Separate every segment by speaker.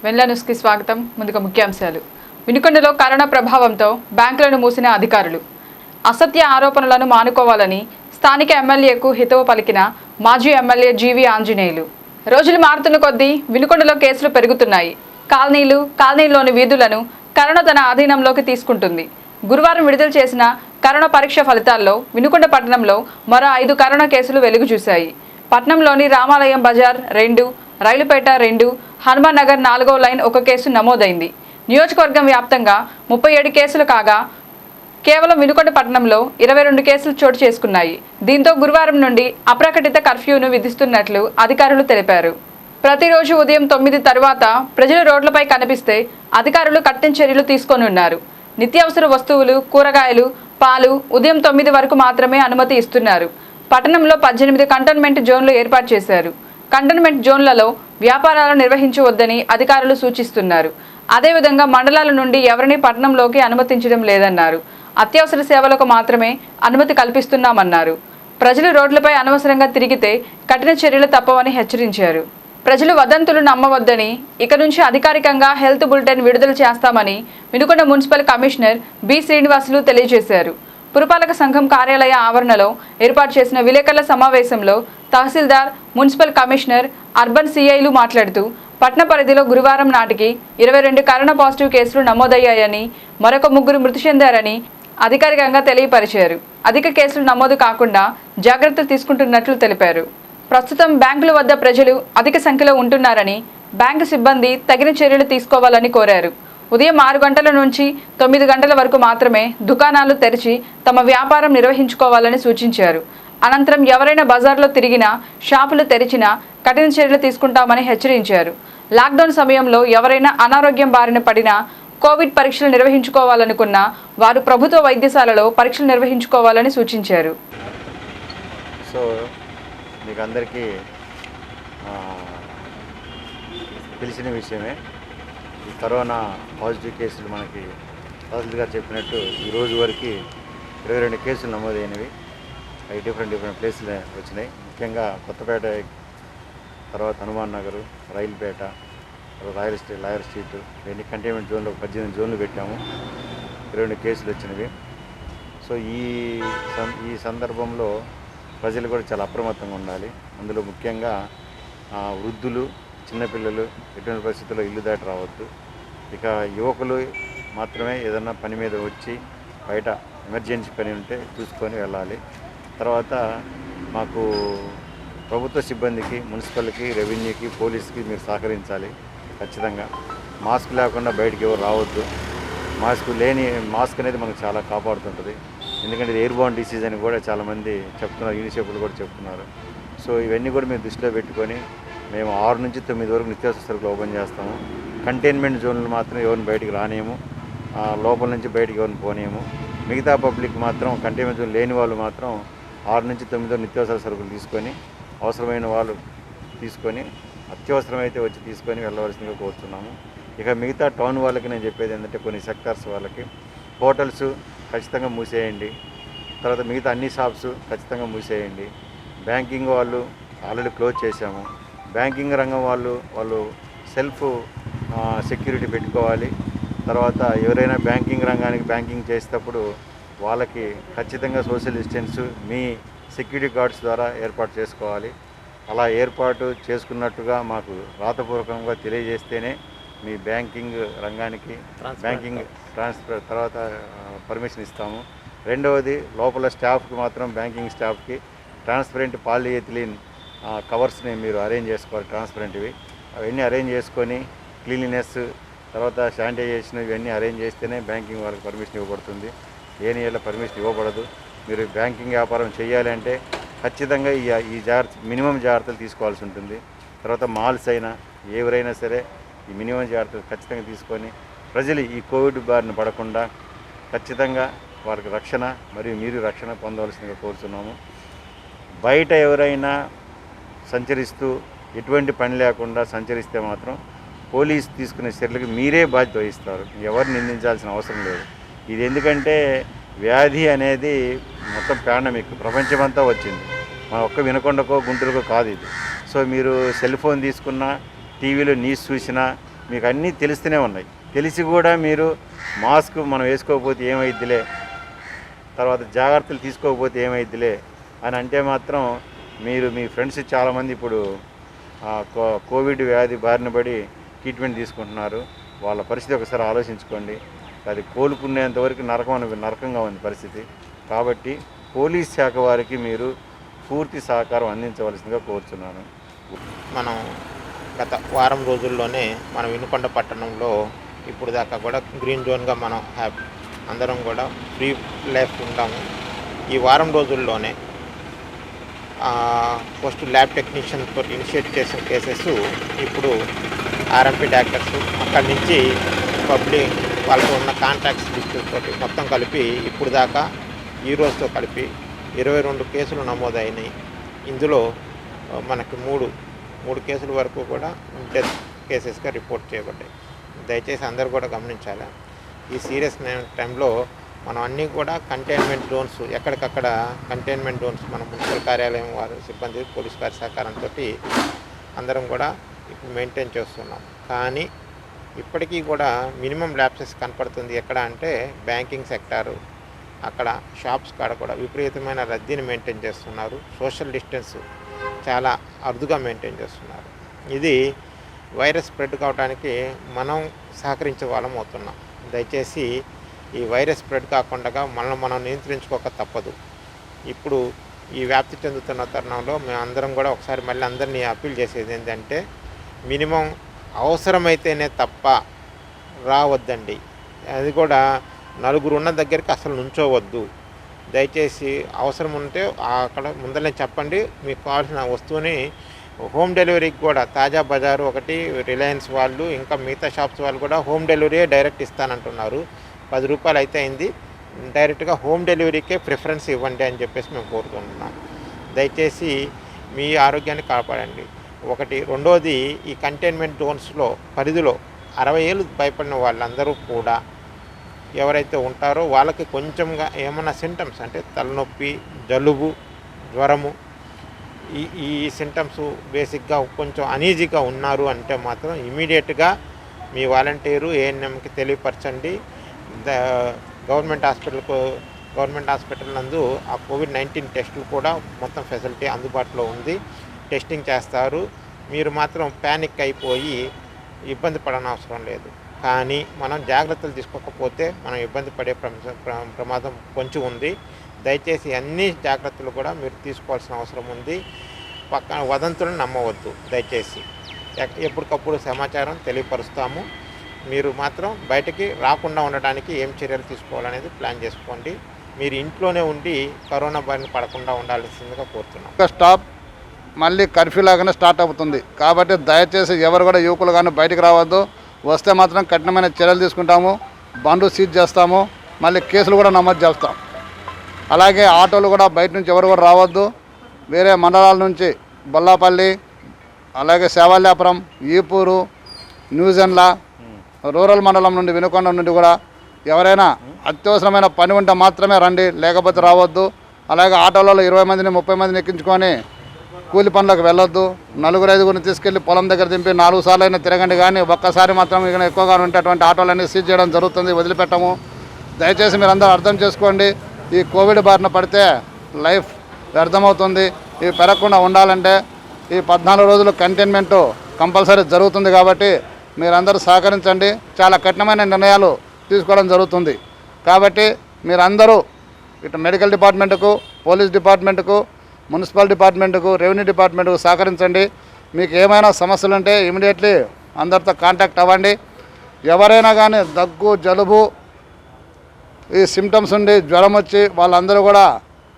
Speaker 1: వెన్లా న్యూస్కి స్వాగతం. ముందుగా ముఖ్యాంశాలు. వినుకొండలో కరోనా ప్రభావంతో బ్యాంకులను మూసిన అధికారులు. అసత్య ఆరోపణలను మానుకోవాలని స్థానిక ఎమ్మెల్యేకు హితవు పలికిన మాజీ ఎమ్మెల్యే జీవి ఆంజనేయులు. రోజులు మారుతున్న కొద్దీ వినుకొండలో కేసులు పెరుగుతున్నాయి. కాలనీలోని వీధులను కరోనా తన ఆధీనంలోకి తీసుకుంటుంది. గురువారం విడుదల చేసిన కరోనా పరీక్ష ఫలితాల్లో వినుకొండ పట్టణంలో మరో 5 కరోనా కేసులు వెలుగు చూశాయి. పట్నంలోని రామాలయం బజార్ 2, రైలుపేట 2, హనుమాన్ నగర్ 4వ లైన్ 1 కేసు నమోదైంది. నియోజకవర్గం వ్యాప్తంగా 37 కేసులు కాగా కేవలం వినుకొండ పట్టణంలో 22 కేసులు చోటు చేసుకున్నాయి. దీంతో గురువారం నుండి అప్రకటిత కర్ఫ్యూను విధిస్తున్నట్లు అధికారులు తెలిపారు. ప్రతిరోజు ఉదయం 9 తర్వాత ప్రజలు రోడ్లపై కనిపిస్తే అధికారులు కఠిన చర్యలు తీసుకోనున్నారు. నిత్యావసర వస్తువులు, కూరగాయలు, పాలు ఉదయం 9 వరకు మాత్రమే అనుమతి ఇస్తున్నారు. పట్టణంలో 18 కంటైన్మెంట్ జోన్లు ఏర్పాటు చేశారు. కంటైన్మెంట్ జోన్లలో వ్యాపారాలు నిర్వహించవద్దని అధికారులు సూచిస్తున్నారు. అదేవిధంగా మండలాల నుండి ఎవరిని పట్టణంలోకి అనుమతించడం లేదన్నారు. అత్యవసర సేవలకు మాత్రమే అనుమతి కల్పిస్తున్నామన్నారు. ప్రజలు రోడ్లపై అనవసరంగా తిరిగితే కఠిన చర్యలు తప్పవని హెచ్చరించారు. ప్రజలు వదంతులు నమ్మవద్దని, ఇక నుంచి అధికారికంగా హెల్త్ బులెటిన్ విడుదల చేస్తామని Vinukonda municipal commissioner B Srinivasulu తెలియజేశారు. పురపాలక సంఘం కార్యాలయ ఆవరణలో ఏర్పాటు చేసిన విలేకరుల సమావేశంలో తహసీల్దార్, మున్సిపల్ కమిషనర్, అర్బన్ సిఐలు మాట్లాడుతూ పట్టణ పరిధిలో గురువారం నాటికి 22 కరోనా పాజిటివ్ కేసులు నమోదయ్యాయని, మరొక 3 మృతి చెందారని అధికారికంగా తెలియపరిచారు. అధిక కేసులు నమోదు కాకుండా జాగ్రత్తలు తీసుకుంటున్నట్లు తెలిపారు. ప్రస్తుతం బ్యాంకుల వద్ద ప్రజలు అధిక సంఖ్యలో ఉంటున్నారని, బ్యాంకు సిబ్బంది తగిన చర్యలు తీసుకోవాలని కోరారు. ఉదయం 6 గంటల నుంచి 9 గంటల వరకు మాత్రమే దుకాణాలు తెరిచి తమ వ్యాపారం నిర్వహించుకోవాలని సూచించారు. అనంతరం ఎవరైనా బజార్లో తిరిగినా, షాపులు తెరిచినా కఠిన చర్యలు తీసుకుంటామని హెచ్చరించారు. లాక్డౌన్ సమయంలో ఎవరైనా అనారోగ్యం బారిన పడినా, కోవిడ్ పరీక్షలు నిర్వహించుకోవాలనుకున్నా వారు ప్రభుత్వ వైద్యశాలలో పరీక్షలు నిర్వహించుకోవాలని సూచించారు.
Speaker 2: సో మీకు అందరికీ తెలిసిన విషయమే, ఈ కరోనా పాజిటివ్ కేసులు మనకి తహసీల్దార్ గారు చెప్పినట్టు ఈ రోజు వరకు 22 కేసులు నమోదైనవి. అవి డిఫరెంట్ ప్లేసులు వచ్చినాయి. ముఖ్యంగా కొత్తపేట, తర్వాత హనుమాన్ నగరు, రైలుపేట, లాయర్ స్ట్రీట్, ఇవన్నీ కంటైన్మెంట్ జోన్లో 18 జోన్లు పెట్టాము. 22 కేసులు వచ్చినవి. సో ఈ సందర్భంలో ప్రజలు కూడా చాలా అప్రమత్తంగా ఉండాలి. అందులో ముఖ్యంగా వృద్ధులు, చిన్నపిల్లలు ఎటువంటి పరిస్థితుల్లో ఇల్లు దాటి రావద్దు. ఇక యువకులు మాత్రమే ఏదన్నా పని మీద వచ్చి బయట ఎమర్జెన్సీ పని ఉంటే చూసుకొని వెళ్ళాలి. తర్వాత మాకు ప్రభుత్వ సిబ్బందికి, మున్సిపల్కి, రెవెన్యూకి, పోలీస్కి మీరు సహకరించాలి. ఖచ్చితంగా మాస్క్ లేకుండా బయటికి ఎవరు రావద్దు. మాస్క్ అనేది మనకు చాలా కాపాడుతుంటుంది. ఎందుకంటే ఇది ఎయిర్బోర్న్ డిసీజ్ అని కూడా చాలామంది చెప్తున్నారు, యూనిసెఫ్లు కూడా చెప్తున్నారు. సో ఇవన్నీ కూడా మేము దృష్టిలో పెట్టుకొని మేము 6 నుంచి 9 వరకు నిత్యావసర సరుకులు ఓపెన్ చేస్తాము. కంటైన్మెంట్ జోన్లు మాత్రం ఎవరిని బయటికి రానియము, లోపల నుంచి బయటికి ఎవరిని పోనీయము. మిగతా పబ్లిక్ మాత్రం కంటైన్మెంట్ జోన్ లేని వాళ్ళు మాత్రం 6 నుంచి 9 వరకు నిత్యావసర సరుకులు తీసుకొని, అవసరమైన వాళ్ళు తీసుకొని, అత్యవసరమైతే వచ్చి తీసుకొని వెళ్ళవలసిందిగా కోరుతున్నాము. ఇక మిగతా టౌన్ వాళ్ళకి నేను చెప్పేది ఏంటంటే, కొన్ని సెక్టార్స్ వాళ్ళకి హోటల్స్ ఖచ్చితంగా మూసేయండి. తర్వాత మిగతా అన్ని షాప్స్ ఖచ్చితంగా మూసేయండి. బ్యాంకింగ్ వాళ్ళు ఆల్రెడీ క్లోజ్ చేశాము. బ్యాంకింగ్ రంగం వాళ్ళు సెల్ఫ్ సెక్యూరిటీ పెట్టుకోవాలి. తర్వాత ఎవరైనా బ్యాంకింగ్ రంగానికి బ్యాంకింగ్ చేసేటప్పుడు వాళ్ళకి ఖచ్చితంగా సోషల్ డిస్టెన్స్ మీ సెక్యూరిటీ గార్డ్స్ ద్వారా ఏర్పాటు చేసుకోవాలి. అలా ఏర్పాటు చేసుకున్నట్టుగా మాకు రాతపూర్వకంగా తెలియజేస్తేనే మీ బ్యాంకింగ్ రంగానికి బ్యాంకింగ్ ట్రాన్స్ఫర్ తర్వాత పర్మిషన్ ఇస్తాము. రెండవది, లోపల స్టాఫ్కి మాత్రం బ్యాంకింగ్ స్టాఫ్కి ట్రాన్స్పరెంట్ పాలిఎథిలిన్ కవర్స్ని మీరు అరేంజ్ చేసుకోవాలి. ట్రాన్స్పరెంట్వి అవన్నీ అరేంజ్ చేసుకొని క్లీన్లీనెస్, తర్వాత శానిటైజేషన్ ఇవన్నీ అరేంజ్ చేస్తేనే బ్యాంకింగ్ వాళ్ళకి పర్మిషన్ ఇవ్వబడుతుంది. లేని ఏళ్ళ పర్మిషన్ ఇవ్వబడదు. మీరు బ్యాంకింగ్ వ్యాపారం చేయాలి అంటే ఖచ్చితంగా ఈ మినిమం జాగ్రత్తలు తీసుకోవాల్సి ఉంటుంది. తర్వాత మాల్స్ అయినా ఎవరైనా సరే ఈ మినిమం జాగ్రత్తలు ఖచ్చితంగా తీసుకొని ప్రజలు ఈ కోవిడ్ బారిన పడకుండా ఖచ్చితంగా వారికి రక్షణ మరియు మీరు రక్షణ పొందవలసిందిగా కోరుతున్నాము. బయట ఎవరైనా సంచరిస్తూ ఎటువంటి పని లేకుండా సంచరిస్తే మాత్రం పోలీసు తీసుకునే చర్యలకు మీరే బాధ్యత వహిస్తారు. ఎవరిని నిందించాల్సిన అవసరం లేదు. ఇది ఎందుకంటే వ్యాధి అనేది మొత్తం పాండమిక్ ప్రపంచమంతా వచ్చింది. మన ఒక్క వినకొండకో గుంటూరుకో కాదు ఇది. సో మీరు సెల్ ఫోన్ తీసుకున్నా, టీవీలో న్యూస్ చూసినా, మీకు అన్నీ తెలుస్తూనే ఉన్నాయి. తెలిసి కూడా మీరు మాస్క్ మనం వేసుకోకపోతే ఏమైద్దిలే, తర్వాత జాగ్రత్తలు తీసుకోకపోతే ఏమైద్దిలే అని అంటే మాత్రం మీరు మీ ఫ్రెండ్స్ చాలామంది ఇప్పుడు కోవిడ్ వ్యాధి బారిన పడి ట్రీట్మెంట్ తీసుకుంటున్నారు. వాళ్ళ పరిస్థితి ఒకసారి ఆలోచించుకోండి. అది కోలుకునేంత వరకు నరకంగా ఉంది పరిస్థితి. కాబట్టి పోలీస్ శాఖ వారికి మీరు పూర్తి సహకారం అందించవలసిందిగా కోరుతున్నాను.
Speaker 3: మనం గత వారం రోజుల్లోనే మనం వినుకొండ పట్టణంలో ఇప్పుడు దాకా కూడా గ్రీన్ జోన్గా మనం అందరం కూడా ఫ్రీ లైఫ్ ఉంటాము. ఈ వారం రోజుల్లోనే ఫస్ట్ ల్యాబ్ టెక్నీషియన్ తోటి ఇనిషియేట్ చేసిన కేసెస్ ఇప్పుడు ఆర్ఎంపీ డాక్టర్స్ అక్కడి నుంచి పబ్లిక్ వాళ్ళతో ఉన్న కాంటాక్ట్స్ లిస్ట్ తోటి మొత్తం కలిపి ఇప్పుడు దాకా ఈ రోజుతో కలిపి 22 కేసులు నమోదైనాయి. ఇందులో మనకి మూడు కేసుల వరకు కూడా డెత్ కేసెస్గా రిపోర్ట్ చేయబడ్డాయి. దయచేసి అందరూ కూడా గమనించాలి. ఈ సీరియస్ టైంలో మనం అన్నీ కూడా కంటైన్మెంట్ జోన్స్, ఎక్కడికక్కడ కంటైన్మెంట్ జోన్స్ మన మున్సిపల్ కార్యాలయం వారి సిబ్బంది పోలీస్ వారి సహకారంతో అందరం కూడా ఇప్పుడు మెయింటైన్ చేస్తున్నాం. కానీ ఇప్పటికీ కూడా మినిమం ల్యాప్సెస్ కనపడుతుంది. ఎక్కడ అంటే బ్యాంకింగ్ సెక్టారు, అక్కడ షాప్స్ కాడ కూడా విపరీతమైన రద్దీని మెయింటైన్ చేస్తున్నారు. సోషల్ డిస్టెన్స్ చాలా అరుదుగా మెయింటైన్ చేస్తున్నారు. ఇది వైరస్ స్ప్రెడ్ కావడానికి మనం సహకరించే వాళ్ళం అవుతున్నాం. దయచేసి ఈ వైరస్ స్ప్రెడ్ కాకుండా మనం నియంత్రించుకోక తప్పదు. ఇప్పుడు ఈ వ్యాప్తి చెందుతున్న తరుణంలో మేమందరం కూడా ఒకసారి మళ్ళీ అందరినీ అప్పీల్ చేసేది ఏంటంటే మినిమం అవసరమైతేనే తప్ప రావద్దండి. అది కూడా నలుగురు ఉన్న దగ్గరికి అసలు నుంచోవద్దు. దయచేసి అవసరం ఉంటే అక్కడ ముందరనే చెప్పండి. మీకు కావాల్సిన వస్తువుని హోమ్ డెలివరీకి కూడా తాజా బజారు ఒకటి, రిలయన్స్ వాళ్ళు, ఇంకా మిగతా షాప్స్ వాళ్ళు కూడా హోమ్ డెలివరీ డైరెక్ట్ ఇస్తానంటున్నారు. 10 రూపాయలు అయితే అయింది, డైరెక్ట్గా హోమ్ డెలివరీకే ప్రిఫరెన్స్ ఇవ్వండి అని చెప్పేసి మేము కోరుకుంటున్నాం. దయచేసి మీ ఆరోగ్యాన్ని కాపాడండి. ఒకటి. రెండోది, ఈ కంటైన్మెంట్ జోన్స్లో పరిధిలో 60 ఏళ్ళు భయపడిన వాళ్ళందరూ కూడా ఎవరైతే ఉంటారో వాళ్ళకి కొంచెంగా ఏమైనా సింటమ్స్ అంటే తలనొప్పి, జలుబు, జ్వరము, ఈ సింటమ్స్ బేసిక్గా కొంచెం అనీజీగా ఉన్నారు అంటే మాత్రం ఇమీడియట్గా మీ వాలంటీరు ఏఎన్ఎంకి తెలియపరచండి. గవర్నమెంట్ హాస్పిటల్ నందు ఆ కోవిడ్-19 టెస్టులు కూడా మొత్తం ఫెసిలిటీ అందుబాటులో ఉంది. టెస్టింగ్ చేస్తారు. మీరు మాత్రం ప్యానిక్ అయిపోయి ఇబ్బంది పడనవసరం లేదు. కానీ మనం జాగ్రత్తలు తీసుకోకపోతే మనం ఇబ్బంది పడే ప్రమాదం కొంచెం ఉంది. దయచేసి అన్ని జాగ్రత్తలు కూడా మీరు తీసుకోవాల్సిన అవసరం ఉంది. పక్కన వదంతులను నమ్మవద్దు. దయచేసి ఎప్పటికప్పుడు సమాచారం తెలియపరుస్తాము. మీరు మాత్రం బయటికి రాకుండా ఉండడానికి ఏం చర్యలు తీసుకోవాలనేది ప్లాన్ చేసుకోండి. మీరు ఇంట్లోనే ఉండి కరోనా బారిన పడకుండా ఉండాల్సిందిగా కోరుతున్నాం.
Speaker 4: స్టాప్ మళ్ళీ కర్ఫ్యూ లాగానే స్టార్ట్ అవుతుంది. కాబట్టి దయచేసి ఎవరు కూడా యువకులు కానీ బయటికి రావద్దు. వస్తే మాత్రం కఠినమైన చర్యలు తీసుకుంటాము. బండ్లు సీజ్ చేస్తాము. మళ్ళీ కేసులు కూడా నమోదు చేస్తాం. అలాగే ఆటోలు కూడా బయట నుంచి ఎవరు కూడా రావద్దు. వేరే మండలాల నుంచి బొల్లాపల్లి, అలాగే సేవాల్యాపురం, ఈపూరు, న్యూజెండ్ల, రూరల్ మండలం నుండి, వినుకొండ నుండి కూడా ఎవరైనా అత్యవసరమైన పని ఉంటే మాత్రమే రండి, లేకపోతే రావద్దు. అలాగే ఆటోలలో 20 మందిని 30 మందిని ఎక్కించుకొని కూలి పనులకు వెళ్ళొద్దు. 4-5 తీసుకెళ్లి పొలం దగ్గర దింపి 4 సార్లు అయినా తిరగండి. కానీ ఒక్కసారి మాత్రం ఇక్కడ ఎక్కువగా ఉండేటువంటి ఆటోలన్నీ సీజ్ చేయడం జరుగుతుంది, వదిలిపెట్టము. దయచేసి మీరందరూ అర్థం చేసుకోండి. ఈ కోవిడ్ బారిన పడితే లైఫ్ వ్యర్థమవుతుంది. ఇవి పెరగకుండా ఉండాలంటే ఈ 14 రోజులు కంటైన్మెంటు కంపల్సరీ జరుగుతుంది. కాబట్టి మీరందరూ సహకరించండి. చాలా కఠినమైన నిర్ణయాలు తీసుకోవడం జరుగుతుంది. కాబట్టి మీరందరూ ఇటు మెడికల్ డిపార్ట్మెంట్కు, పోలీస్ డిపార్ట్మెంట్కు, మున్సిపల్ డిపార్ట్మెంట్కు, రెవెన్యూ డిపార్ట్మెంట్కు సహకరించండి. మీకు ఏమైనా సమస్యలు ఉంటే ఇమీడియట్లీ అందరితో కాంటాక్ట్ అవ్వండి. ఎవరైనా కానీ దగ్గు, జలుబు, ఈ సిమ్టమ్స్ ఉండి జ్వరం వచ్చి వాళ్ళందరూ కూడా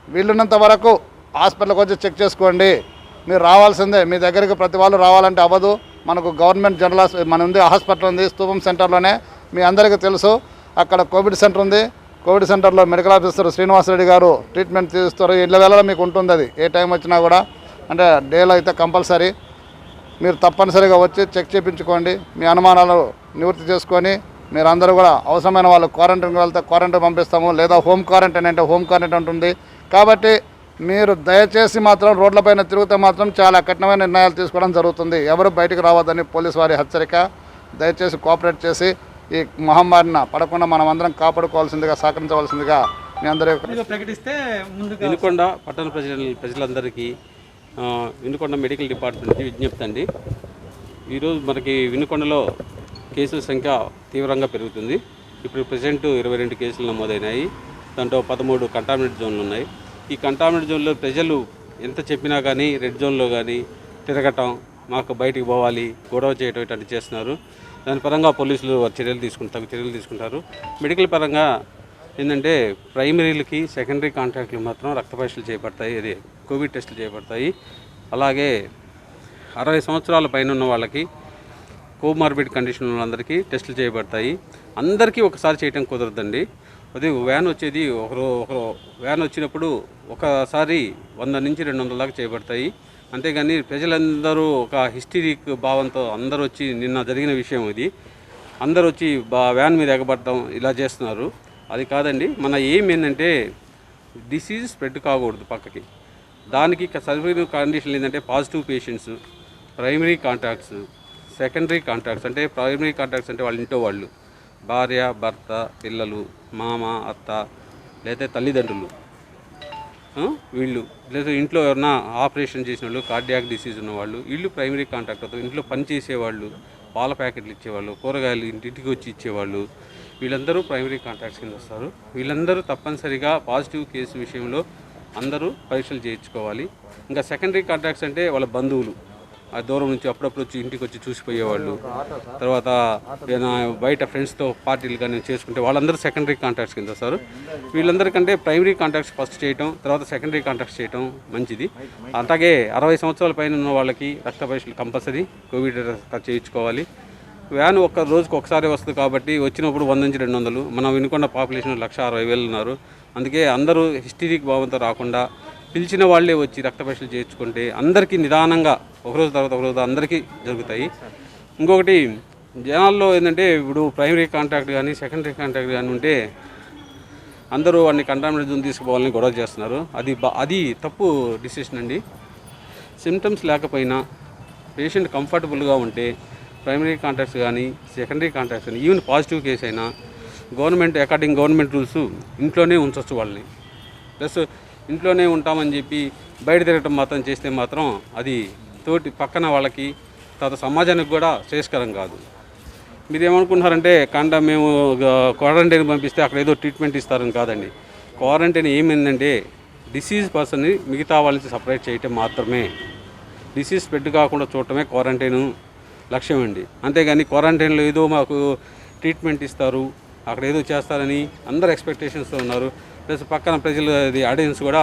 Speaker 4: వీళ్ళున్నంత వరకు హాస్పిటల్కి వచ్చి చెక్ చేసుకోండి. మీరు రావాల్సిందే. మీ దగ్గరికి ప్రతి వాళ్ళు రావాలంటే అవ్వదు. మనకు గవర్నమెంట్ జనరల్ మన ఉంది, హాస్పిటల్ ఉంది స్తూపం సెంటర్లోనే. మీ అందరికీ తెలుసు అక్కడ కోవిడ్ సెంటర్ ఉంది. కోవిడ్ సెంటర్లో మెడికల్ ఆఫీసర్ శ్రీనివాసరెడ్డి గారు ట్రీట్మెంట్ తీస్తారు. ఇళ్ళ వేళలో మీకు ఉంటుంది. అది ఏ టైం వచ్చినా కూడా, అంటే డేలో అయితే కంపల్సరీ మీరు తప్పనిసరిగా వచ్చి చెక్ చేయించుకోండి. మీ అనుమానాలు నివృత్తి చేసుకొని మీరందరూ కూడా అవసరమైన వాళ్ళు క్వారంటైన్కి వెళ్తే క్వారంటైన్ పంపిస్తాము, లేదా హోమ్ క్వారంటైన్ అంటే హోమ్ క్వారంటైన్ ఉంటుంది. కాబట్టి మీరు దయచేసి మాత్రం రోడ్లపైన తిరిగితే మాత్రం చాలా కఠినమైన నిర్ణయాలు తీసుకోవడం జరుగుతుంది. ఎవరు బయటకు రావద్దని పోలీసు వారి హెచ్చరిక. దయచేసి కోఆపరేట్ చేసి ఈ మహమ్మారిన పడకుండా మనం అందరం కాపాడుకోవాల్సిందిగా సహకరించవలసిందిగా మీ అందరూ
Speaker 5: ప్రకటిస్తే ముందుగా
Speaker 6: వినుకొండ పట్టణ ప్రజలందరికీ వినుకొండ మెడికల్ డిపార్ట్మెంట్ నుంచి విజ్ఞప్తి అండి. ఈరోజు మనకి వినుకొండలో కేసుల సంఖ్య తీవ్రంగా పెరుగుతుంది. ఇప్పుడు ప్రజెంట్ 22 కేసులు నమోదైనాయి. దాంట్లో 13 కంటామినేట్ జోన్లు ఉన్నాయి. ఈ కంటామినేట్ జోన్లో ప్రజలు ఎంత చెప్పినా కానీ రెడ్ జోన్లో కానీ తిరగటం, మాకు బయటికి పోవాలి, గొడవ చేయటం ఇట్లాంటివి చేస్తున్నారు. దాని పరంగా పోలీసులు చర్యలు తీసుకుంటారు. మెడికల్ పరంగా ఏంటంటే ప్రైమరీలకి సెకండరీ కాంట్రాక్ట్లు మాత్రం రక్త పరీక్షలు చేపడతాయి, అది కోవిడ్ టెస్టులు చేపడతాయి. అలాగే 60 సంవత్సరాల పైన ఉన్న వాళ్ళకి కోమార్బిడ్ కండిషన్ వాళ్ళందరికీ టెస్టులు చేయబడతాయి. అందరికీ ఒకసారి చేయటం కుదరదండి. అది వ్యాన్ వచ్చేది ఒక వ్యాన్ వచ్చినప్పుడు ఒకసారి 100 నుంచి 200 దాకా చేయబడతాయి. అంతేగాని ప్రజలందరూ ఒక హిస్టరిక్ భావంతో అందరూ వచ్చి నిన్న జరిగిన విషయం ఇది, అందరూ వచ్చి వ్యాన్ మీద ఎగబడటం ఇలా చేస్తున్నారు. అది కాదండి. మన ఎయిమ్ ఏంటంటే డిసీజ్ స్ప్రెడ్ కాకూడదు పక్కకి. దానికి సర్వైవ్ కండిషన్లు ఏంటంటే positive patients, primary contacts, secondary contacts. అంటే ప్రైమరీ కాంటాక్ట్స్ అంటే వాళ్ళ ఇంట్లో వాళ్ళు, భార్య, భర్త, పిల్లలు, మామ, అత్త, లేదా తల్లిదండ్రులు, వీళ్ళు, లేదా ఇంట్లో ఎవరన్నా ఆపరేషన్ చేసిన వాళ్ళు, కార్డియాక్ డిసీజ్ ఉన్నవాళ్ళు, వీళ్ళు ప్రైమరీ కాంటాక్ట్ అవుతారు. ఇంట్లో పని చేసేవాళ్ళు, పాల ప్యాకెట్లు ఇచ్చేవాళ్ళు, కూరగాయలు ఇంటికి వచ్చి ఇచ్చేవాళ్ళు, వీళ్ళందరూ ప్రైమరీ కాంటాక్ట్స్ కింద వస్తారు. వీళ్ళందరూ తప్పనిసరిగా పాజిటివ్ కేసు విషయంలో అందరూ పరీక్షలు చేయించుకోవాలి. ఇంకా సెకండరీ కాంటాక్ట్స్ అంటే వాళ్ళ బంధువులు, ఆ దూరం నుంచి అప్పుడప్పుడు వచ్చి ఇంటికి వచ్చి చూసిపోయేవాళ్ళు, తర్వాత బయట ఫ్రెండ్స్తో పార్టీలు కానీ చేసుకుంటే వాళ్ళందరూ సెకండరీ కాంటాక్ట్స్ కింద వస్తారు. వీళ్ళందరికంటే ప్రైమరీ కాంటాక్ట్స్ ఫస్ట్ చేయటం, తర్వాత సెకండరీ కాంటాక్ట్స్ చేయటం మంచిది. అలాగే 60 సంవత్సరాల పైన ఉన్న వాళ్ళకి రక్త పరీక్షలు కంపల్సరీ కోవిడ్ చేయించుకోవాలి. వ్యాన్ రోజుకి ఒకసారి వస్తుంది కాబట్టి వచ్చినప్పుడు 100 నుంచి 200. మన వినుకొండ పాపులేషన్ 1,60,000 ఉన్నారు. అందుకే అందరూ హిస్టరిక్ భావంతో రాకుండా పిలిచిన వాళ్ళే వచ్చి రక్త పరీక్షలు చేయించుకుంటే అందరికీ నిదానంగా ఒకరోజు తర్వాత ఒకరోజు అందరికీ జరుగుతాయి. ఇంకొకటి జనాల్లో ఏంటంటే ఇప్పుడు ప్రైమరీ కాంటాక్ట్ కానీ సెకండరీ కాంటాక్ట్ కానీ ఉంటే అందరూ వాడిని కంటామినేట్ జోన్ తీసుకుపోవాలని గొడవ చేస్తున్నారు. అది తప్పు డిసిషన్ అండి. సిమ్టమ్స్ లేకపోయినా పేషెంట్ కంఫర్టబుల్గా ఉంటే ప్రైమరీ కాంటాక్ట్స్ కానీ సెకండరీ కాంటాక్ట్స్ కానీ ఈవెన్ పాజిటివ్ కేసు అయినా గవర్నమెంట్ రూల్స్ ఇంట్లోనే ఉంచవచ్చు వాళ్ళని. ప్లస్ ఇంట్లోనే ఉంటామని చెప్పి బయట తిరగటం మాత్రం చేస్తే మాత్రం అది తోటి పక్కన వాళ్ళకి తర్వాత సమాజానికి కూడా శ్రేయస్కరం కాదు. మీరు ఏమనుకుంటున్నారంటే మేము క్వారంటైన్ పంపిస్తే అక్కడ ఏదో ట్రీట్మెంట్ ఇస్తారని కాదండి. క్వారంటైన్ ఏమైందంటే డిసీజ్ పర్సన్ని మిగతా వాళ్ళ నుంచి సపరేట్ చేయటం మాత్రమే. డిసీజ్ స్ప్రెడ్ కాకుండా చూడటమే క్వారంటైన్ లక్ష్యం అండి. అంతేగాని క్వారంటైన్లో ఏదో మాకు ట్రీట్మెంట్ ఇస్తారు, అక్కడ ఏదో చేస్తారని అందరు ఎక్స్పెక్టేషన్స్తో ఉన్నారు. ప్లస్ పక్కన ప్రజలు ఆడియన్స్ కూడా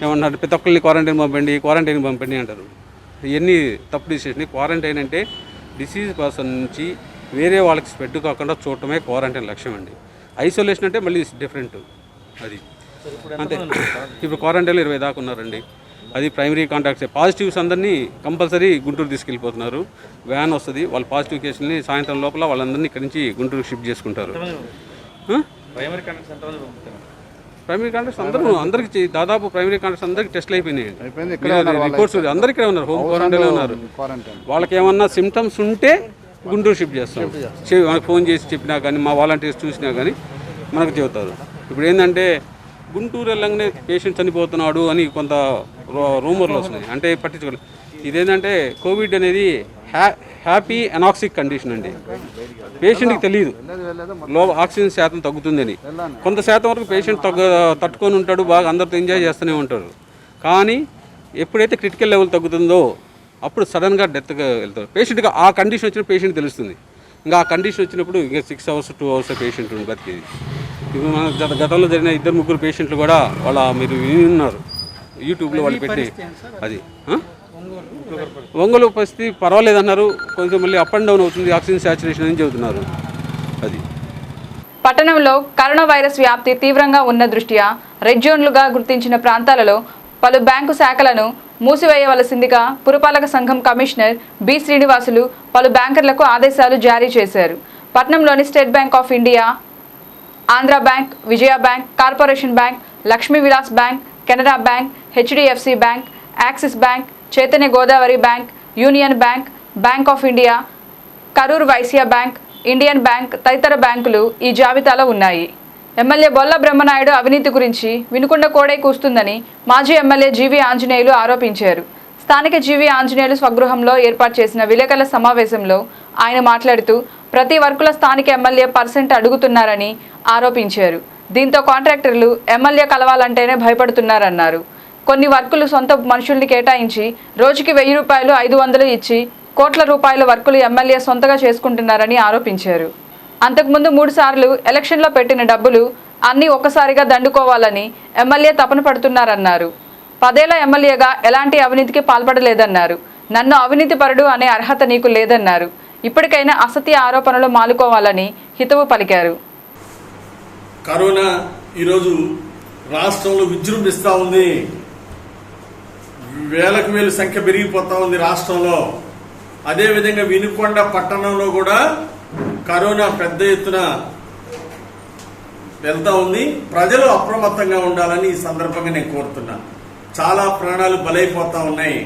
Speaker 6: ఏమన్నారు, ప్రతి ఒక్కరిని క్వారంటైన్ పంపండి అంటారు. ఇవన్నీ తప్పు డిసిషన్. క్వారంటైన్ అంటే డిసీజ్ పర్సన్ నుంచి వేరే వాళ్ళకి స్ప్రెడ్ కాకుండా చూడటమే క్వారంటైన్ లక్ష్యం అండి. ఐసోలేషన్ అంటే మళ్ళీ డిఫరెంట్. అది అంతే. ఇప్పుడు క్వారంటైన్లో 20 దాకా ఉన్నారండి. అది ప్రైమరీ కాంటాక్ట్స్. పాజిటివ్స్ అందరినీ కంపల్సరీ గుంటూరు తీసుకెళ్ళిపోతున్నారు. వ్యాన్ వస్తుంది, వాళ్ళ పాజిటివ్ కేసులని సాయంత్రం లోపల వాళ్ళందరినీ ఇక్కడి నుంచి గుంటూరు షిఫ్ట్ చేసుకుంటారు. ప్రైమరీ కాంటాక్ట్స్ అందరికీ దాదాపు ప్రైమరీ కాంటాక్ట్స్ అందరికీ టెస్ట్లు అయిపోయినాయి. రిపోర్ట్స్ అందరు ఇక్కడే ఉన్నారు, హోమ్ క్వారంటైన్లో ఉన్నారు. వాళ్ళకి ఏమన్నా సిమ్టమ్స్ ఉంటే గుంటూరు షిఫ్ట్ చేస్తాం. మనకు ఫోన్ చేసి చెప్పినా కానీ మా వాలంటీర్స్ చూసినా కానీ మనకు చెబుతారు. ఇప్పుడు ఏంటంటే గుంటూరు వెళ్ళంగానే పేషెంట్ చనిపోతున్నాడు అని కొంత రూమర్లు వస్తున్నాయి. అంటే పట్టించుకోలేదు. ఇదేంటంటే కోవిడ్ అనేది హ్యాపీ అనాక్సిక్ కండిషన్ అండి. పేషెంట్కి తెలియదు ఆక్సిజన్ శాతం తగ్గుతుందని. కొంత శాతం వరకు పేషెంట్ తట్టుకొని ఉంటాడు, బాగా అందరితో ఎంజాయ్ చేస్తూనే ఉంటారు. కానీ ఎప్పుడైతే క్రిటికల్ లెవెల్ తగ్గుతుందో అప్పుడు సడన్గా డెత్గా వెళ్తారు. పేషెంట్గా ఆ కండిషన్ వచ్చిన పేషెంట్ తెలుస్తుంది. ఇంకా ఆ కండిషన్ వచ్చినప్పుడు ఇంకా 6 hours 2 hours పేషెంట్ బతికేది. ఇప్పుడు మన గతంలో జరిగిన 2-3 పేషెంట్లు కూడా మీరు విని ఉన్నారు యూట్యూబ్లో వాళ్ళు పెట్టి. అది ఒంగోలు పరిస్థితి పర్వాలేదన్నారు, కొంచెం మళ్ళీ అప్ అండ్ డౌన్ అవుతుంది, ఆక్సిజన్ సాచురేషన్ అని చెబుతున్నారు. అది
Speaker 1: పట్టణంలో కరోనా వైరస్ వ్యాప్తి తీవ్రంగా ఉన్న దృష్ట్యా రెడ్ జోన్లుగా గుర్తించిన ప్రాంతాలలో పలు బ్యాంకు శాఖలను మూసివేయవలసిందిగా పురపాలక సంఘం కమిషనర్ బి శ్రీనివాసులు పలు బ్యాంకర్లకు ఆదేశాలు జారీ చేశారు. పట్టణంలోని state bank of India, Andhra bank, Vijaya bank, corporation bank, Lakshmi Vilas bank, Canara bank, HDFC bank, Axis bank, Chaitanya Godavari bank, union bank, bank of India, Karur Vysya bank, Indian bank తదితర బ్యాంకులు ఈ జాబితాలో ఉన్నాయి. ఎమ్మెల్యే బొల్ల బ్రహ్మనాయుడు అవినీతి గురించి వినుకొండ కోడే కూస్తుందని మాజీ ఎమ్మెల్యే జీవీ ఆంజనేయులు ఆరోపించారు. స్థానిక జీవీ ఆంజనేయులు స్వగృహంలో ఏర్పాటు చేసిన విలేకరుల సమావేశంలో ఆయన మాట్లాడుతూ ప్రతి వర్కుల స్థానిక ఎమ్మెల్యే % అడుగుతున్నారని ఆరోపించారు. దీంతో కాంట్రాక్టర్లు ఎమ్మెల్యే కలవాలంటేనే భయపడుతున్నారన్నారు. కొన్ని వర్కులు సొంత మనుషుల్ని కేటాయించి రోజుకి 1000 రూపాయలు 500 ఇచ్చి కోట్ల రూపాయల వర్కులు ఎమ్మెల్యే సొంతగా చేసుకుంటున్నారని ఆరోపించారు. అంతకుముందు 3 సార్లు ఎలక్షన్లో పెట్టిన డబ్బులు అన్నీ ఒక్కసారిగా దండుకోవాలని ఎమ్మెల్యే తపన పడుతున్నారన్నారు. 10 ఏళ్ల ఎమ్మెల్యేగా ఎలాంటి అవినీతికి పాల్పడలేదన్నారు. నన్ను అవినీతి పరుడు అనే అర్హత నీకు లేదన్నారు. ఇప్పటికైనా అసత్య ఆరోపణలు మానుకోవాలని హితవు పలికారు.
Speaker 7: కరోనా ఈరోజు రాష్ట్రంలో విజృంభిస్తూ ఉంది. వేలకు వేల సంఖ్య పెరిగిపోతూ ఉంది రాష్ట్రంలో. అదేవిధంగా వినుకొండ పట్టణంలో కూడా కరోనా పెద్ద ఎత్తున వెళ్తా ఉంది. ప్రజలు అప్రమత్తంగా ఉండాలని ఈ సందర్భంగా నేను కోరుతున్నా. చాలా ప్రాణాలు బలైపోతా ఉన్నాయి.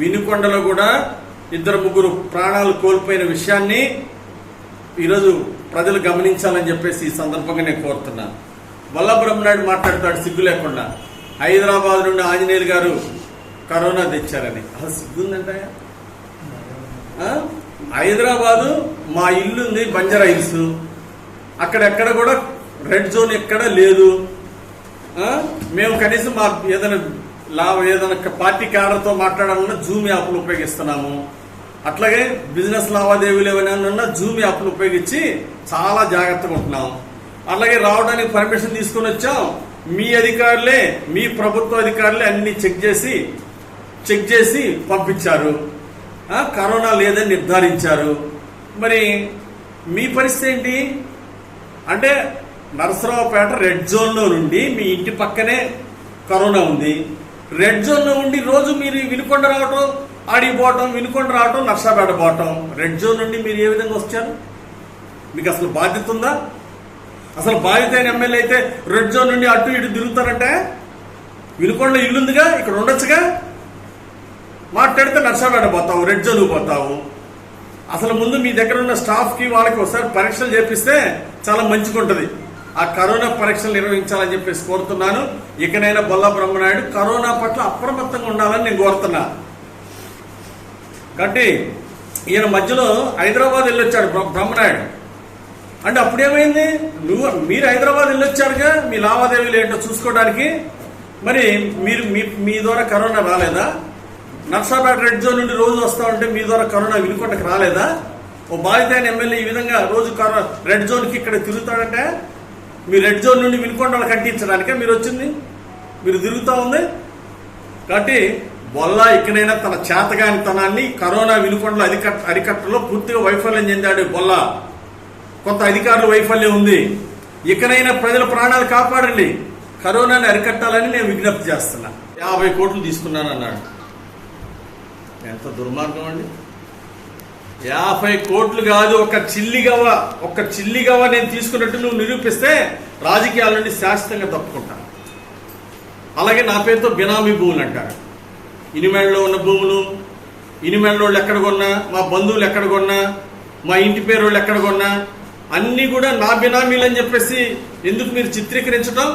Speaker 7: వినుకొండలో కూడా 2-3 ప్రాణాలు కోల్పోయిన విషయాన్ని ఈరోజు ప్రజలు గమనించాలని చెప్పేసి ఈ సందర్భంగా నేను కోరుతున్నా. బొల్ల బ్రహ్మనాయుడు మాట్లాడతాడు సిగ్గు లేకుండా, హైదరాబాద్ నుండి ఆంజనేయులు గారు కరోనా తెచ్చారని. అసలు సిగ్గుందంటే హైదరాబాదు మా ఇల్లుంది బంజారా హిల్స్, అక్కడెక్కడ కూడా రెడ్ జోన్ ఎక్కడ లేదు. మేము కనీసం మా ఏదైనా పార్టీ క్యాడర్తో మాట్లాడాలన్నా జూమ్ యాప్లు ఉపయోగిస్తున్నాము. అట్లాగే బిజినెస్ లావాదేవీలు ఏమైనా జూమ్ యాప్లు ఉపయోగించి చాలా జాగ్రత్తగా ఉంటున్నాం. అలాగే రావడానికి పర్మిషన్ తీసుకుని వచ్చాం. మీ అధికారులే, మీ ప్రభుత్వ అధికారులే అన్ని చెక్ చేసి పంపించారు. కరోనా లేదని నిర్ధారించారు. మరి మీ పరిస్థితి ఏంటి అంటే నరసరావుపేట రెడ్ జోన్లో నుండి మీ ఇంటి పక్కనే కరోనా ఉంది. రెడ్ జోన్లో ఉండి రోజు మీరు వినుకొండ రావటం, ఆడిపోవటం, వినుకొండ రావటం, నర్సాపేట పోవటం. రెడ్ జోన్ నుండి మీరు ఏ విధంగా వచ్చారు? మీకు అసలు బాధ్యత ఉందా? అసలు బాధ్యత అయిన ఎమ్మెల్యే అయితే రెడ్ జోన్ నుండి అటు ఇటు తిరుగుతారంటే వినుకొండలో ఇల్లుందిగా, ఇక్కడ ఉండొచ్చుగా. మాట్లాడితే నర్సాపేట పోతావు, రెడ్ జోన్ పోతావు. అసలు ముందు మీ దగ్గర ఉన్న స్టాఫ్కి వాళ్ళకి ఒకసారి పరీక్షలు చేపిస్తే చాలా మంచిగా ఉంటుంది. ఆ కరోనా పరీక్షలు నిర్వహించాలని చెప్పేసి కోరుతున్నాను. ఇకనైనా బొల్ల బ్రహ్మనాయుడు కరోనా పట్ల అప్రమత్తంగా ఉండాలని నేను కోరుతున్నా. కాబట్టి ఈయన మధ్యలో హైదరాబాద్ వెళ్ళొచ్చాడు బ్రహ్మనాయుడు. అంటే అప్పుడేమైంది? మీరు హైదరాబాద్ వెళ్ళొచ్చారుగా మీ లావాదేవీలు ఏంటో చూసుకోవడానికి. మరి మీరు మీ ద్వారా కరోనా రాలేదా? నర్సాపేట రెడ్ జోన్ నుండి రోజు వస్తా ఉంటే మీ ద్వారా కరోనా వినుకొండకి రాలేదా? ఓ బాధిత అయిన ఎమ్మెల్యే ఈ విధంగా రోజు రెడ్ జోన్కి ఇక్కడ తిరుగుతాడంటే మీ రెడ్ జోన్ నుండి వినుకొండలు కంటించడానికే మీరు వచ్చింది, మీరు తిరుగుతూ ఉంది. కాబట్టి బొల్ల ఇకనైనా తన చేతగానితనాన్ని కరోనా వినుకొండల అరికట్టలో పూర్తిగా వైఫల్యం చెందాడు బొల్ల. కొంత అధికారుల వైఫల్యం ఉంది. ఇకనైనా ప్రజల ప్రాణాలు కాపాడండి, కరోనాని అరికట్టాలని నేను విజ్ఞప్తి చేస్తున్నా. 50 కోట్లు తీసుకున్నాను అన్నాడు. ఎంత దుర్మార్గం అండి! 50 కోట్లు కాదు, ఒక చిల్లిగవ నేను తీసుకున్నట్టు నువ్వు నిరూపిస్తే రాజకీయాల నుండి శాశ్వతంగా తప్పుకుంటాను. అలాగే నా పేరుతో బినామీ భూములు అంటారు. ఇనిమేళ్ళలో ఉన్న భూములు, ఇనిమేళ్ళోళ్ళు ఎక్కడ కొన్నా, మా బంధువులు ఎక్కడ కొన్నా, మా ఇంటి పేరు వాళ్ళు ఎక్కడ కొన్నా అన్నీ కూడా నా బినామీలు అని చెప్పేసి ఎందుకు మీరు చిత్రీకరించడం?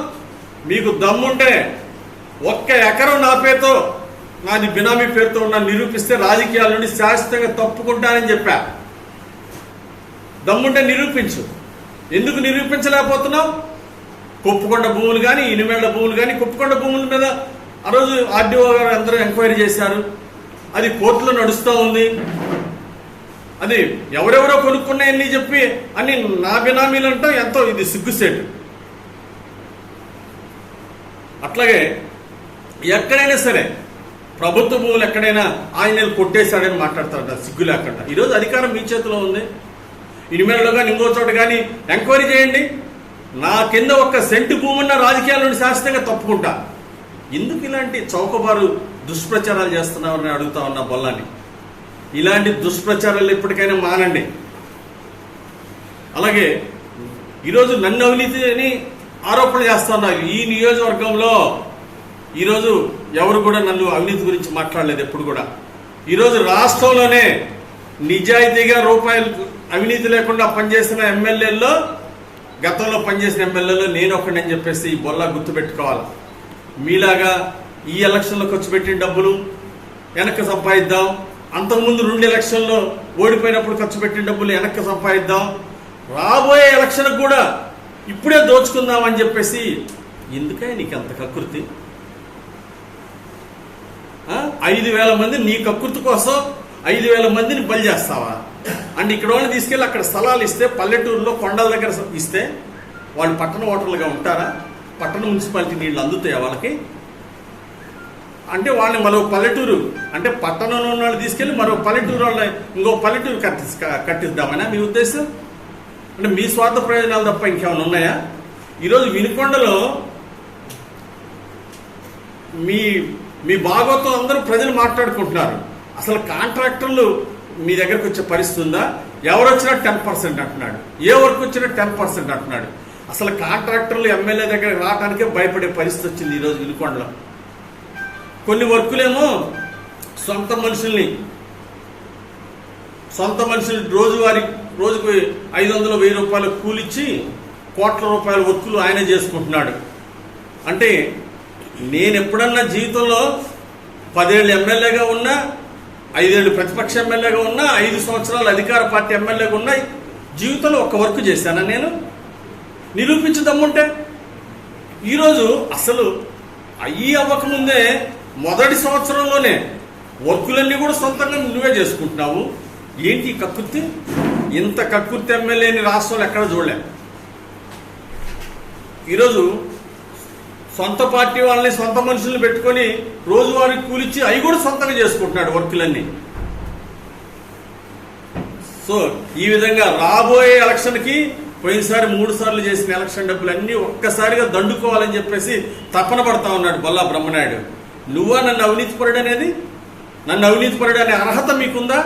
Speaker 7: మీకు దమ్ముంటే 1 ఎకరం నా పేరుతో, నాది బినామీ పేరుతో ఉన్న నిరూపిస్తే రాజకీయాల నుండి శాశ్వతంగా తప్పుకుంటానని చెప్పా. దమ్ముంటే నిరూపించు. ఎందుకు నిరూపించలేకపోతున్నావు? కుప్పకొండ భూములు కానీ, ఇనిమేళ్ల భూములు కానీ, కుప్పకొండ భూముల మీద ఆ రోజు ఆర్డీఓ గారు అందరూ ఎంక్వైరీ చేశారు. అది కోర్టులో నడుస్తూ ఉంది. అది ఎవరెవరో కొనుక్కున్నాయని చెప్పి అని నా బినామీలు అంటాం, ఎంతో ఇది సిగ్గుసేటు. అట్లాగే ఎక్కడైనా సరే ప్రభుత్వ భూములు ఎక్కడైనా ఆయన కొట్టేశాడని మాట్లాడతారట సిగ్గు లేకుండా. ఈరోజు అధికారం మీ చేతిలో ఉంది. ఇనిమేళ్ళలో కానీ ఇంకో చోట కానీ ఎంక్వైరీ చేయండి. నా కింద 1 సెంటు భూమి ఉన్న రాజకీయాల నుండి శాశ్వతంగా తప్పుకుంటా. ఎందుకు ఇలాంటి చౌకబారు దుష్ప్రచారాలు చేస్తున్నారని అడుగుతా ఉన్నా బొల్లాన్ని. ఇలాంటి దుష్ప్రచారాలు ఎప్పటికైనా మానండి. అలాగే ఈరోజు నన్ను అవినీతి అని ఆరోపణ చేస్తున్నారు. ఈ నియోజకవర్గంలో ఈరోజు ఎవరు కూడా నన్ను అవినీతి గురించి మాట్లాడలేదు ఎప్పుడు కూడా. ఈరోజు రాష్ట్రంలోనే నిజాయితీగా రూపాయలు అవినీతి లేకుండా పనిచేసిన ఎమ్మెల్యేల్లో, గతంలో పనిచేసిన ఎమ్మెల్యేలో నేను ఒకడని చెప్పేసి ఈ బొల్లా గుర్తుపెట్టుకోవాలి. మీలాగా ఈ ఎలక్షన్లో ఖర్చు పెట్టిన డబ్బులు వెనక్కి సంపాదిద్దాం, అంతకుముందు 2 ఎలక్షన్లో ఓడిపోయినప్పుడు ఖర్చు పెట్టిన డబ్బులు వెనక్కి సంపాదిద్దాం, రాబోయే ఎలక్షన్కి కూడా ఇప్పుడే దోచుకుందాం అని చెప్పేసి ఎందుకే నీకు అంత కకృతి? 5,000 మంది నీ కకృతి కోసం 5,000 మందిని బలి చేస్తావా? అండ్ ఇక్కడ వాళ్ళని తీసుకెళ్ళి అక్కడ స్థలాలు ఇస్తే, పల్లెటూరులో కొండల దగ్గర ఇస్తే వాళ్ళు పట్టణ ఓటర్లుగా ఉంటారా? పట్టణ మున్సిపాలిటీ నీళ్ళు అందుతాయా వాళ్ళకి? అంటే వాళ్ళని మరో పల్లెటూరు, అంటే పట్టణంలో ఉన్న వాళ్ళు తీసుకెళ్ళి మరో పల్లెటూరు వాళ్ళని ఇంకో పల్లెటూరు కట్టిద్దామనా మీ ఉద్దేశం? అంటే మీ స్వార్థ ప్రయోజనాలు తప్ప ఇంకేమైనా ఉన్నాయా? ఈరోజు వినుకొండలో మీ భాగవతం అందరూ ప్రజలు మాట్లాడుకుంటున్నారు. అసలు కాంట్రాక్టర్లు మీ దగ్గరకు వచ్చే పరిస్థితి ఉందా? ఎవరు వచ్చినా 10% అంటున్నాడు, ఏ వర్క్ వచ్చినా 10% అంటున్నాడు. అసలు కాంట్రాక్టర్లు ఎమ్మెల్యే దగ్గరకు రావడానికే భయపడే పరిస్థితి వచ్చింది ఈరోజు వినుకొండలో. కొన్ని వర్కులేమో సొంత మనుషుల్ని రోజుకు 500-1000 రూపాయలు కూలిచ్చి కోట్ల రూపాయల వర్కులు ఆయనే చేసుకుంటున్నాడు. అంటే నేను ఎప్పుడన్నా జీవితంలో 10 ఏళ్ళు ఎమ్మెల్యేగా ఉన్నా, 5 ఏళ్ళు ప్రతిపక్ష ఎమ్మెల్యేగా ఉన్నా, 5 సంవత్సరాలు అధికార పార్టీ ఎమ్మెల్యేగా ఉన్నా, జీవితంలో ఒక్క వర్క్ చేశానా నేను? నిరూపించదమ్ముంటే ఈరోజు అసలు అయ్యి అవ్వకముందే మొదటి సంవత్సరంలోనే వర్కులన్నీ కూడా సొంతంగా నువ్వే చేసుకుంటున్నావు. ఏంటి కక్కుర్తి? ఇంత కక్కుర్తి ఎమ్మెల్యేని రాష్ట్రంలో ఎక్కడ చూడలే. ఈరోజు సొంత పార్టీ వాళ్ళని, సొంత మనుషుల్ని పెట్టుకొని రోజువారీ కూలిచ్చి అవి కూడా సొంతంగా చేసుకుంటున్నాడు వర్కులన్నీ. సో ఈ విధంగా రాబోయే ఎలక్షన్కి పోయినసారి 3 సార్లు చేసిన ఎలక్షన్ డబ్బులన్నీ ఒక్కసారిగా దండుకోవాలని చెప్పేసి తపన పడతా ఉన్నాడు బొల్లా బ్రహ్మనాయుడు. నువ్వా నన్ను అవినీతిపరుడు అనేది? నన్ను అవినీతిపరుడు అనే అర్హత మీకుందా?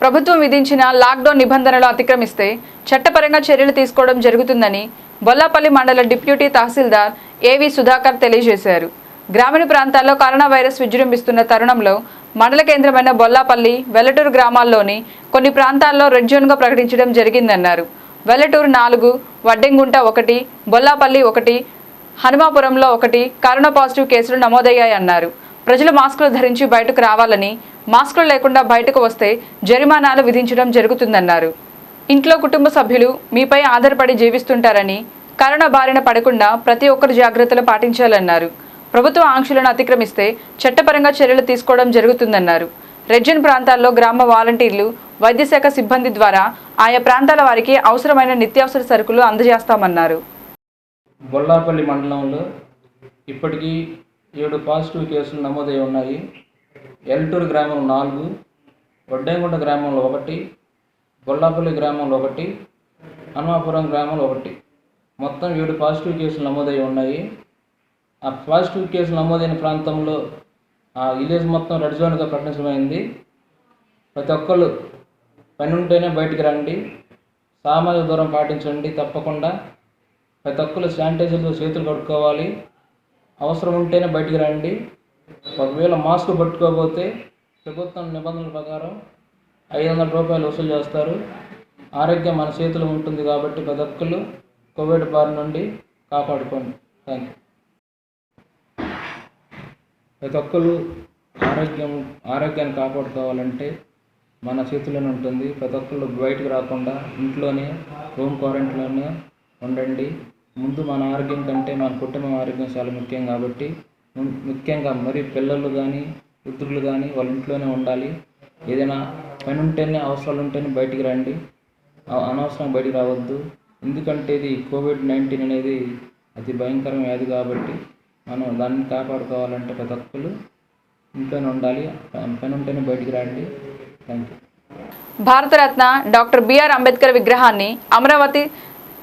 Speaker 1: ప్రభుత్వం విధించిన లాక్డౌన్ నిబంధనలు అతిక్రమిస్తే చట్టపరంగా చర్యలు తీసుకోవడం జరుగుతుందని బొల్లాపల్లి మండల డిప్యూటీ తహసీల్దార్ ఏవి సుధాకర్ తెలియజేశారు. గ్రామీణ ప్రాంతాల్లో కరోనా వైరస్ విజృంభిస్తున్న తరుణంలో మండల కేంద్రమైన బొల్లాపల్లి, వెల్లటూరు గ్రామాల్లోని కొన్ని ప్రాంతాల్లో రెడ్ జోన్గా ప్రకటించడం జరిగిందన్నారు. వెల్లటూరు 4, వడ్డెంగుంట 1, బొల్లాపల్లి 1, హనుమాపురంలో 1 కరోనా పాజిటివ్ కేసులు నమోదయ్యాయన్నారు. ప్రజలు మాస్కులు ధరించి బయటకు రావాలని, మాస్కులు లేకుండా బయటకు వస్తే జరిమానాలు విధించడం జరుగుతుందన్నారు. ఇంట్లో కుటుంబ సభ్యులు మీపై ఆధారపడి జీవిస్తుంటారని, కరోనా బారిన పడకుండా ప్రతి ఒక్కరు జాగ్రత్తలు పాటించాలన్నారు. ప్రభుత్వ ఆంక్షలను అతిక్రమిస్తే చట్టపరంగా చర్యలు తీసుకోవడం జరుగుతుందన్నారు. రెడ్ జోన్ ప్రాంతాల్లో గ్రామ వాలంటీర్లు, వైద్యశాఖ సిబ్బంది ద్వారా ఆయా ప్రాంతాల వారికి అవసరమైన నిత్యావసర సరుకులు అందజేస్తామన్నారు.
Speaker 8: బొల్లాపల్లి మండలంలో ఇప్పటికీ 7 పాజిటివ్ కేసులు నమోదై ఉన్నాయి. ఎల్టూరు గ్రామంలో 4, వడ్డెంగుంట గ్రామంలో 1, బొల్లాపల్లి గ్రామంలో 1, హనుమాపురం గ్రామంలో 1, మొత్తం 7 పాజిటివ్ కేసులు నమోదై ఉన్నాయి. ఆ పాజిటివ్ కేసులు నమోదైన ప్రాంతంలో ఆ విలేజ్ మొత్తం రెడ్ జోన్గా ప్రకటించమైంది. ప్రతి ఒక్కళ్ళు పని ఉంటేనే బయటికి రండి, సామాజిక దూరం పాటించండి, తప్పకుండా ప్రతి ఒక్కళ్ళు శానిటైజర్తో చేతులు కడుక్కోవాలి, అవసరం ఉంటేనే బయటికి రండి. ఒకవేళ మాస్క్ పట్టుకోకపోతే ప్రభుత్వం నిబంధనల ప్రకారం 500 రూపాయలు వసూలు చేస్తారు. ఆరోగ్యం మన చేతిలో ఉంటుంది కాబట్టి ప్రతి ఒక్కళ్ళు కోవిడ్ బారి నుండి కాపాడుకోండి. Thank you. ప్రతి ఒక్కళ్ళు ఆరోగ్యాన్ని కాపాడుకోవాలంటే మన చేతిలోనే ఉంటుంది. ప్రతి ఒక్కళ్ళు బయటకు రాకుండా ఇంట్లోనే హోమ్ క్వారంటైన్లోనే ఉండండి. ముందు మన ఆరోగ్యం కంటే మన కుటుంబం ఆరోగ్యం చాలా ముఖ్యం కాబట్టి ముఖ్యంగా మరి పిల్లలు కానీ వృద్ధులు కానీ వాళ్ళ ఇంట్లోనే ఉండాలి. ఏదైనా పని ఉంటేనే, అవసరాలు ఉంటేనే బయటికి రండి, అనవసరం బయటికి రావద్దు. ఎందుకంటే ఇది కోవిడ్-19 అనేది అతి భయంకరమైన వ్యాధి కాబట్టి మనం దాన్ని కాపాడుకోవాలంటే ప్రతి ఒక్కరు ఇంట్లోనే ఉండాలి, పని ఉంటేనే బయటికి రండి. Thank you.
Speaker 1: Bharat Ratna doctor BR Ambedkar విగ్రహాన్ని అమరావతి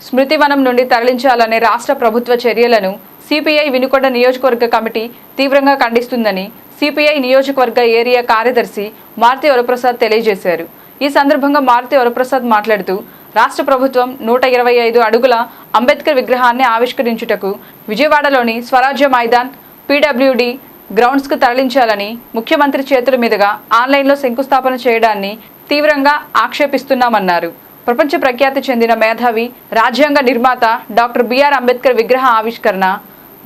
Speaker 1: స్మృతివనం నుండి తరలించాలనే రాష్ట్ర ప్రభుత్వ చర్యలను సిపిఐ వినుకొండ నియోజకవర్గ కమిటీ తీవ్రంగా ఖండిస్తుందని సిపిఐ నియోజకవర్గ ఏరియా కార్యదర్శి మారుతి వరప్రసాద్ తెలియజేశారు. ఈ సందర్భంగా మారుతి వరప్రసాద్ మాట్లాడుతూ రాష్ట్ర ప్రభుత్వం 125 అడుగుల అంబేద్కర్ విగ్రహాన్ని ఆవిష్కరించుటకు విజయవాడలోని స్వరాజ్య మైదాన్ PWD గ్రౌండ్స్కు తరలించాలని ముఖ్యమంత్రి చేతుల మీదుగా ఆన్లైన్లో శంకుస్థాపన చేయడాన్ని తీవ్రంగా ఆక్షేపిస్తున్నామన్నారు. ప్రపంచ ప్రఖ్యాతి చెందిన మేధావి, రాజ్యాంగ నిర్మాత డాక్టర్ బిఆర్ అంబేద్కర్ విగ్రహ ఆవిష్కరణ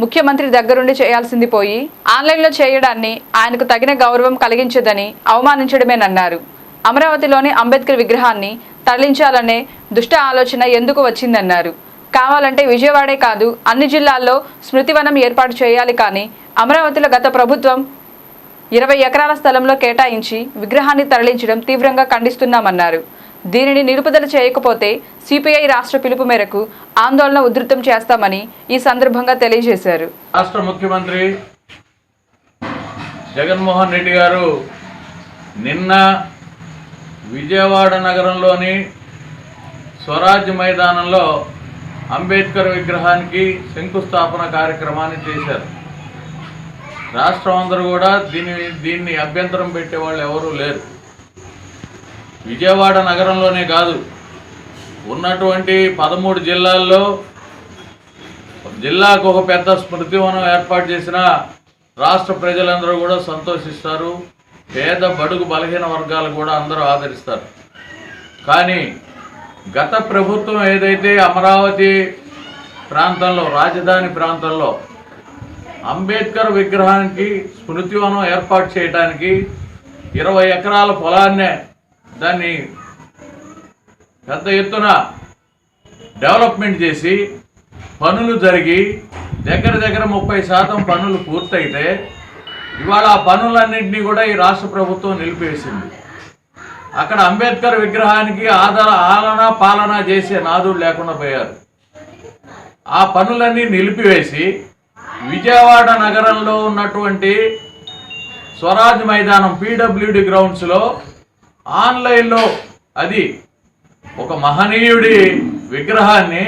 Speaker 1: ముఖ్యమంత్రి దగ్గరుండి చేయాల్సింది పోయి ఆన్లైన్లో చేయడాన్ని ఆయనకు తగిన గౌరవం కలిగించదని అవమానించడమేనన్నారు. అమరావతిలోని అంబేద్కర్ విగ్రహాన్ని తరలించాలనే దుష్ట ఆలోచన ఎందుకు వచ్చిందన్నారు. కావాలంటే విజయవాడే కాదు అన్ని జిల్లాల్లో స్మృతివనం ఏర్పాటు చేయాలి, కానీ అమరావతిలో గత ప్రభుత్వం 20 ఎకరాల స్థలంలో కేటాయించి విగ్రహాన్ని తరలించడం తీవ్రంగా ఖండిస్తున్నామన్నారు. దీనిని నిలుపుదల చేయకపోతే సిపిఐ రాష్ట్ర పిలుపు మేరకు ఆందోళన ఉధృతం చేస్తామని ఈ సందర్భంగా తెలియజేశారు.
Speaker 9: రాష్ట్ర ముఖ్యమంత్రి జగన్మోహన్ రెడ్డి గారు నిన్న విజయవాడ నగరంలోని స్వరాజ్య మైదానంలో అంబేద్కర్ విగ్రహానికి శంకుస్థాపన కార్యక్రమాన్ని చేశారు. రాష్ట్రం అందరూ కూడా దీన్ని అభ్యంతరం పెట్టేవాళ్ళు ఎవరూ లేరు. విజయవాడ నగరంలోనే కాదు, ఉన్నటువంటి 13 జిల్లాల్లో జిల్లాకు ఒక పెద్ద స్మృతివనం ఏర్పాటు చేసిన రాష్ట్ర ప్రజలందరూ కూడా సంతోషిస్తారు. పేద బడుగు బలహీన వర్గాలు కూడా అందరూ ఆదరిస్తారు. కానీ గత ప్రభుత్వం ఏదైతే అమరావతి ప్రాంతంలో, రాజధాని ప్రాంతంలో అంబేద్కర్ విగ్రహానికి స్మృతివనం ఏర్పాటు చేయడానికి 20 ఎకరాల పొలాన్నే దాన్ని పెద్ద ఎత్తున డెవలప్మెంట్ చేసి పనులు జరిగి దగ్గర 30% పనులు పూర్తయితే ఇవాళ ఆ పనులన్నింటినీ కూడా ఈ రాష్ట్ర ప్రభుత్వం నిలిపివేసింది. అక్కడ అంబేద్కర్ విగ్రహానికి ఆలన పాలన చేసే నాదుడు లేకుండా పోయారు. ఆ పనులన్నీ నిలిపివేసి విజయవాడ నగరంలో ఉన్నటువంటి స్వరాజ్ మైదానం పీడబ్ల్యూడి గ్రౌండ్స్లో ఆన్లైన్లో అది ఒక మహనీయుడి విగ్రహాన్ని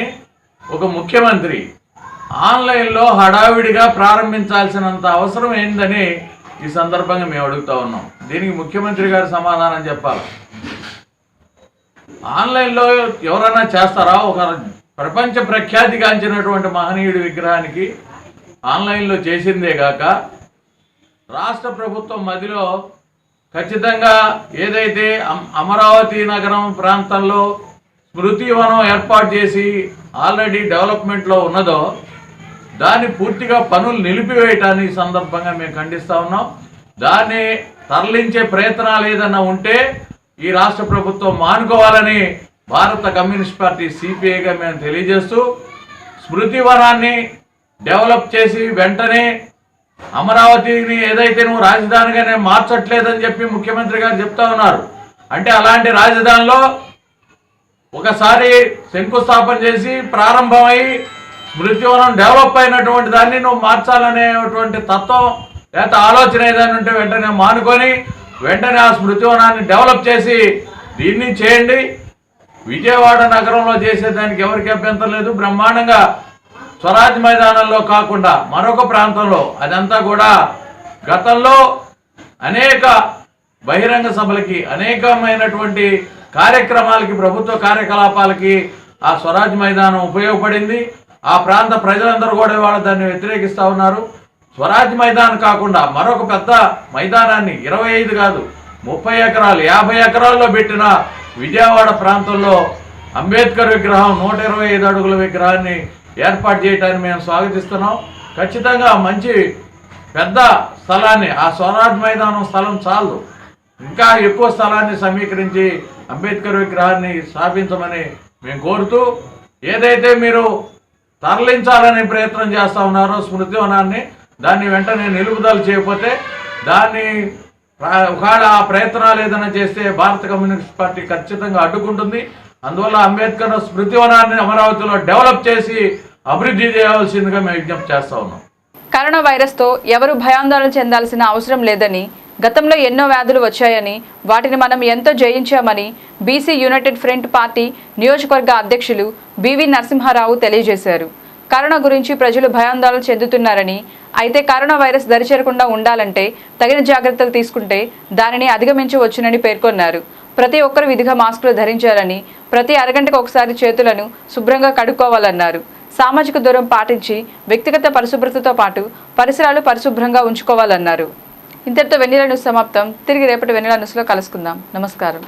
Speaker 9: ఒక ముఖ్యమంత్రి ఆన్లైన్లో హడావిడిగా ప్రారంభించాల్సినంత అవసరం ఏందని ఈ సందర్భంగా మేము అడుగుతా ఉన్నాం. దీనికి ముఖ్యమంత్రి గారు సమాధానం చెప్పాలి. ఆన్లైన్లో ఎవరైనా చేస్తారా? ఒక ప్రపంచ ప్రఖ్యాతిగాంచినటువంటి మహనీయుడి విగ్రహానికి ఆన్లైన్లో చేసిందే కాక రాష్ట్ర ప్రభుత్వం మధ్యలో ఖచ్చితంగా ఏదైతే అమరావతి నగరం ప్రాంతంలో స్మృతివనం ఏర్పాటు చేసి ఆల్రెడీ డెవలప్మెంట్లో ఉన్నదో దాన్ని పూర్తిగా పనులు నిలిపివేయటాన్ని ఈ సందర్భంగా మేము ఖండిస్తూ ఉన్నాం. దాన్ని తరలించే ప్రయత్నాలు ఏదన్నా ఉంటే ఈ రాష్ట్ర ప్రభుత్వం మానుకోవాలని భారత కమ్యూనిస్ట్ పార్టీ సిపిఐగా మేము తెలియజేస్తూ, స్మృతివనాన్ని డెవలప్ చేసి వెంటనే అమరావతిని ఏదైతే నువ్వు రాజధానిగానే మార్చట్లేదని చెప్పి ముఖ్యమంత్రి గారు చెప్తా ఉన్నారు. అంటే అలాంటి రాజధానిలో ఒకసారి శంకుస్థాపన చేసి ప్రారంభమై స్మృతివనం డెవలప్ అయినటువంటి దాన్ని నువ్వు మార్చాలనేటువంటి తత్వం లేకపోతే ఆలోచన ఏదైనా ఉంటే వెంటనే మానుకొని వెంటనే ఆ స్మృతివనాన్ని డెవలప్ చేసి దీన్ని చేయండి. విజయవాడ నగరంలో చేసేదానికి ఎవరికి అభ్యంతరం లేదు. బ్రహ్మాండంగా స్వరాజ్ మైదానంలో కాకుండా మరొక ప్రాంతంలో అదంతా కూడా గతంలో అనేక బహిరంగ సభలకి అనేకమైనటువంటి కార్యక్రమాలకి ప్రభుత్వ కార్యకలాపాలకి ఆ స్వరాజ్ మైదానం ఉపయోగపడింది. ఆ ప్రాంత ప్రజలందరూ కూడా ఇవాళ దాన్ని వ్యతిరేకిస్తూ ఉన్నారు. స్వరాజ్ మైదానం కాకుండా మరొక పెద్ద మైదానాన్ని 25 కాదు 30 ఎకరాలు 50 ఎకరాల్లో పెట్టిన విజయవాడ ప్రాంతంలో అంబేద్కర్ విగ్రహం 125 అడుగుల విగ్రహాన్ని ఏర్పాటు చేయడాన్ని మేము స్వాగతిస్తున్నాం. ఖచ్చితంగా మంచి పెద్ద స్థలాన్ని, ఆ స్వరాజ్ మైదానం స్థలం చాలదు, ఇంకా ఎక్కువ స్థలాన్ని సమీకరించి అంబేద్కర్ విగ్రహాన్ని స్థాపించమని మేము కోరుతూ, ఏదైతే మీరు తరలించాలనే ప్రయత్నం చేస్తూ ఉన్నారో స్మృతివనాన్ని, దాన్ని వెంటనే నిలుపుదల చేయకపోతే దాన్ని ఒకవేళ ఆ ప్రయత్నాలు ఏదైనా చేస్తే భారత కమ్యూనిస్ట్ పార్టీ ఖచ్చితంగా అడ్డుకుంటుంది. అందువల్ల అంబేద్కర్ స్మృతివనాన్ని అమరావతిలో డెవలప్ చేసి అభివృద్ధి చేయవలసిందిగా మేము విజ్ఞప్తి చేస్తూ ఉన్నాం.
Speaker 1: కరోనా వైరస్తో ఎవరు భయాందోళన చెందాల్సిన అవసరం లేదని, గతంలో ఎన్నో వ్యాధులు వచ్చాయని వాటిని మనం ఎంతో జయించామని బీసీ యునైటెడ్ ఫ్రంట్ పార్టీ నియోజకవర్గ అధ్యక్షులు బివి నరసింహారావు తెలియజేశారు. కరోనా గురించి ప్రజలు భయాందోళన చెందుతున్నారని, అయితే కరోనా వైరస్ దరిచేరకుండా ఉండాలంటే తగిన జాగ్రత్తలు తీసుకుంటే దానిని అధిగమించవచ్చునని పేర్కొన్నారు. ప్రతి ఒక్కరు విధిగా మాస్కులు ధరించాలని, ప్రతి అరగంటకు ఒకసారి చేతులను శుభ్రంగా కడుక్కోవాలన్నారు. సామాజిక దూరం పాటించి వ్యక్తిగత పరిశుభ్రతతో పాటు పరిసరాలు పరిశుభ్రంగా ఉంచుకోవాలన్నారు. ఇంతటితో వెన్నెల న్యూస్ సమాప్తం. తిరిగి రేపటి వెన్నెల న్యూస్లో కలుసుకుందాం. నమస్కారం.